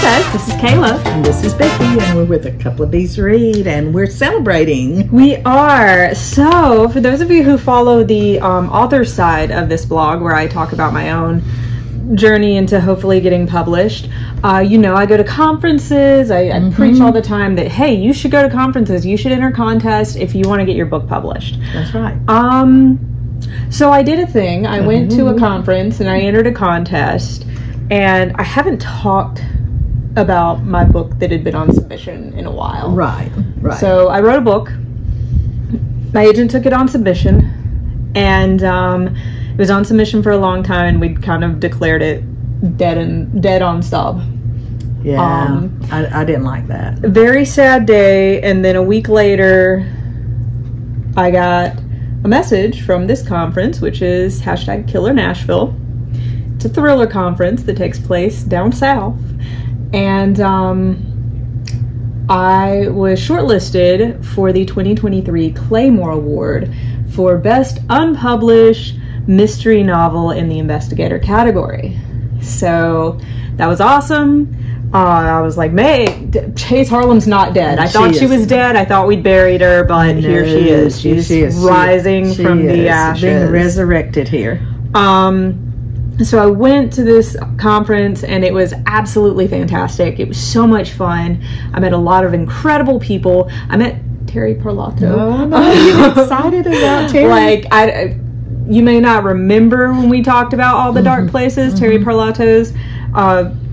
guys, this is Kayla. And this is Becky, and we're with a couple of Bees Read, and we're celebrating. We are. So, for those of you who follow the author side of this blog, where I talk about my own journey into hopefully getting published, you know, I go to conferences. I preach all the time that, hey, you should go to conferences. You should enter contests if you want to get your book published. That's right. So I did a thing. I went to a conference and I entered a contest, and I haven't talked about my book that had been on submission in a while. Right. So I wrote a book. My agent took it on submission, and it was on submission for a long time, and we'd kind of declared it dead on stub. Yeah, I didn't like that. Very sad day, and then a week later, I got a message from this conference, which is #Killer Nashville. It's a thriller conference that takes place down south, and I was shortlisted for the 2023 Claymore Award for Best Unpublished Mystery Novel in the Investigator category. So that was awesome. I was like, Chase Harlem's not dead. I thought she was dead. I thought we'd buried her, but here she is. She's rising from the ashes. Being resurrected here. So I went to this conference, and it was absolutely fantastic. It was so much fun. I met a lot of incredible people. I met Terry Parlato. Oh, I'm excited about Terry. Like, you may not remember when we talked about All the Dark Places, Terry Parlato's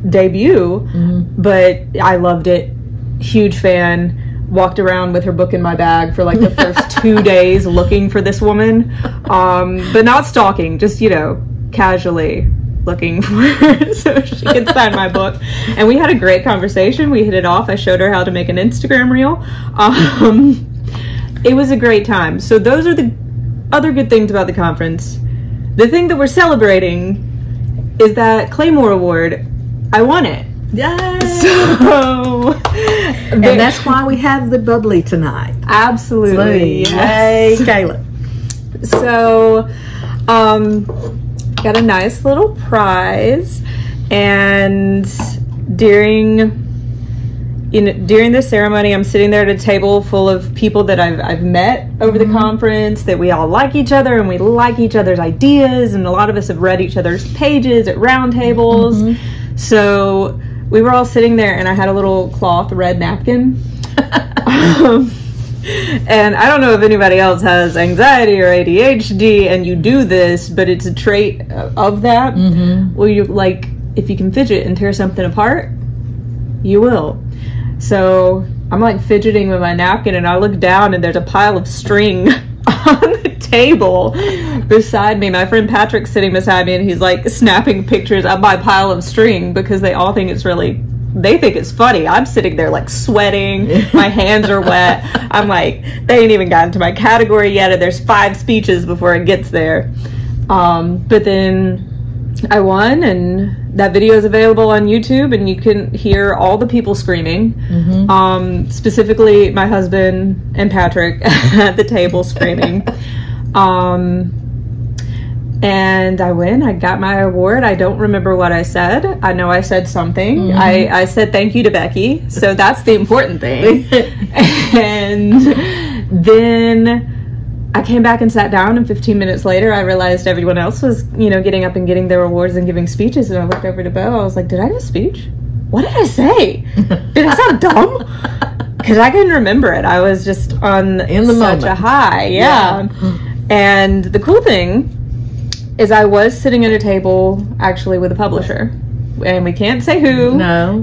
debut, but I loved it. Huge fan. Walked around with her book in my bag for like the first 2 days looking for this woman, but not stalking, just, you know, casually looking for her so she could sign my book. And we had a great conversation. We hit it off. I showed her how to make an Instagram reel. It was a great time. So those are the other good things about the conference. The thing that we're celebrating is that Claymore Award. I won it. Yes. So, and that's why we have the bubbly tonight. Absolutely. Yes. Hey, Kayla. So, got a nice little prize, and during the ceremony, I'm sitting there at a table full of people that I've met over the conference, that we all like each other and we like each other's ideas, and a lot of us have read each other's pages at round tables. So we were all sitting there, and I had a little cloth red napkin. And I don't know if anybody else has anxiety or ADHD and you do this, but it's a trait of that. Where you, like, if you can fidget and tear something apart, you will. So I'm like fidgeting with my napkin, and I look down, and there's a pile of string on the table beside me. My friend Patrick's sitting beside me, and he's like snapping pictures of my pile of string because they all think they think it's funny. I'm sitting there like sweating. My hands are wet. I'm like, they ain't even gotten to my category yet, and there's 5 speeches before it gets there. But then I won, and that video is available on YouTube, and you can hear all the people screaming. Specifically my husband and Patrick at the table screaming. And I win. I got my award. I don't remember what I said. I know I said something. I said thank you to Becky. So that's the important thing. And then I came back and sat down, and 15 minutes later, I realized everyone else was, you know, getting up and getting their awards and giving speeches. And I looked over to Bo. I was like, did I give a speech? What did I say? Did I sound dumb? Because I couldn't remember it. I was just on such a high. Yeah. And the cool thing is I was sitting at a table actually with a publisher, and we can't say who,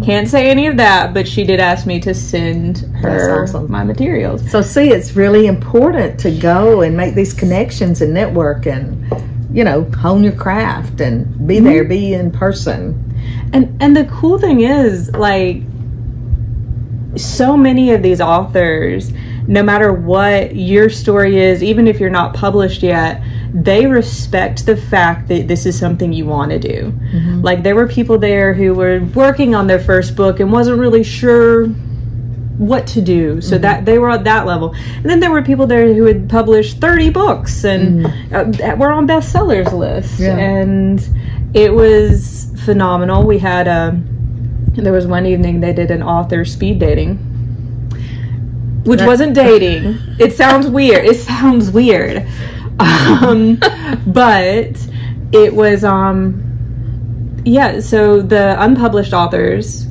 can't say any of that, but she did ask me to send her my materials. So see, it's really important to go and make these connections and network, and, you know, hone your craft and be there, be in person. And the cool thing is, like, so many of these authors, no matter what your story is, even if you're not published yet, they respect the fact that this is something you want to do. Like, there were people there who were working on their first book and wasn't really sure what to do, so that they were at that level. And then there were people there who had published 30 books and were on bestsellers lists, and it was phenomenal. We had there was one evening they did an author speed dating, which wasn't dating. It sounds weird. But it was, so the unpublished authors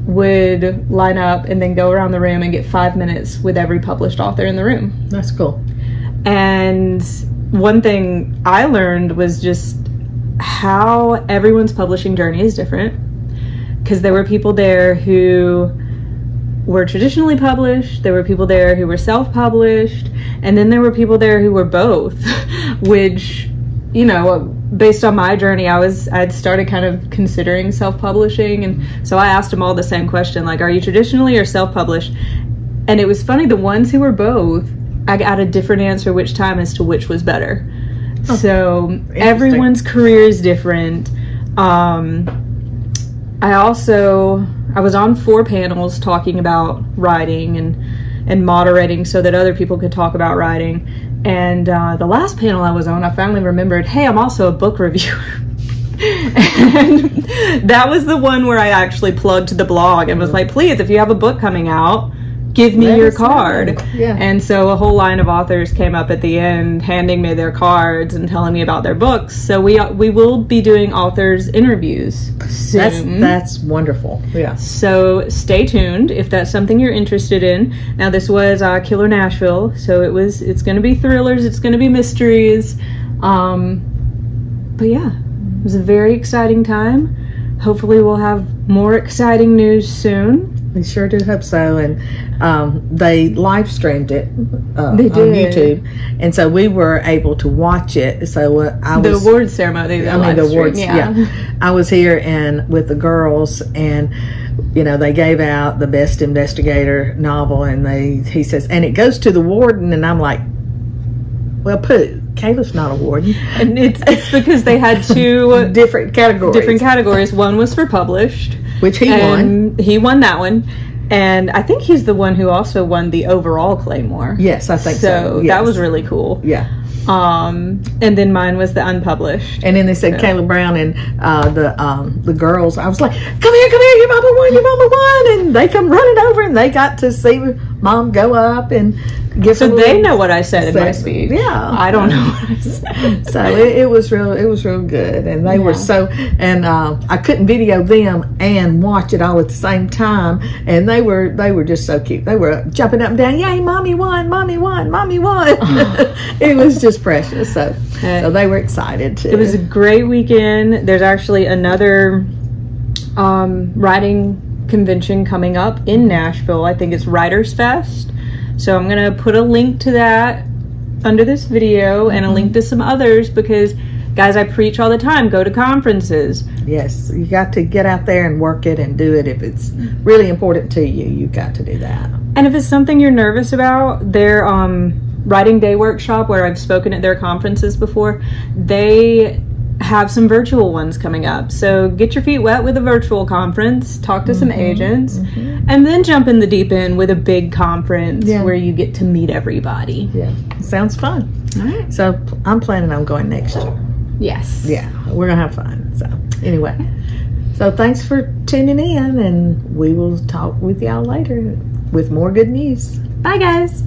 would line up and then go around the room and get 5 minutes with every published author in the room. That's cool. And one thing I learned was just how everyone's publishing journey is different. Because there were people there who were traditionally published, there were people there who were self-published, and then there were people there who were both, which, you know, based on my journey, I'd started kind of considering self-publishing, and so I asked them all the same question, like, are you traditionally or self-published? And it was funny, the ones who were both, I got a different answer which time as to which was better. So everyone's career is different. I was on 4 panels talking about writing and moderating so that other people could talk about writing. And the last panel I was on, I finally remembered, hey, I'm also a book reviewer. And that was the one where I actually plugged the blog and was like, please, if you have a book coming out, give me your card. Yeah. And so a whole line of authors came up at the end handing me their cards and telling me about their books. So we will be doing authors interviews soon. That's wonderful. Yeah. So stay tuned if that's something you're interested in. Now this was Killer Nashville, so it's going to be thrillers, it's going to be mysteries. But yeah, it was a very exciting time. Hopefully we'll have more exciting news soon. We sure do hope so. And they live streamed it on YouTube, and so we were able to watch it. So the awards ceremony. The awards. Yeah. I was here and with the girls, and you know, they gave out the best investigator novel, and he says, and it goes to the warden, and I'm like, well, pooh. Kayla's not a warden. And it's because they had 2 different categories. One was for published, which he won. He won that one. And I think he's the one who also won the overall Claymore. Yes, I think so. Yes. That was really cool. Yeah. And then mine was the unpublished. And then they said Kayla Brown and the girls. I was like, come here, your mama won. And they come running over, and they got to see Mom go up and give. So they know what I said in my speech. Yeah, I don't know what I said. So it was real good, and they were so. And I couldn't video them and watch it all at the same time, and they were just so cute. They were jumping up and down. Yay, Mommy won! It was just precious. So they were excited too. It was a great weekend. There's actually another writing convention coming up in Nashville. I think it's Writers Fest. So I'm going to put a link to that under this video and a link to some others because, guys, I preach all the time. Go to conferences. Yes, you got to get out there and work it and do it. If it's really important to you, you've got to do that. And if it's something you're nervous about, their Writing Day workshop, where I've spoken at their conferences before, they have some virtual ones coming up. So get your feet wet with a virtual conference, talk to some agents, and then jump in the deep end with a big conference where you get to meet everybody. Yeah, sounds fun. All right. So I'm planning on going next year. Yes. Yeah, we're going to have fun. So anyway, so thanks for tuning in, and we will talk with y'all later with more good news. Bye, guys.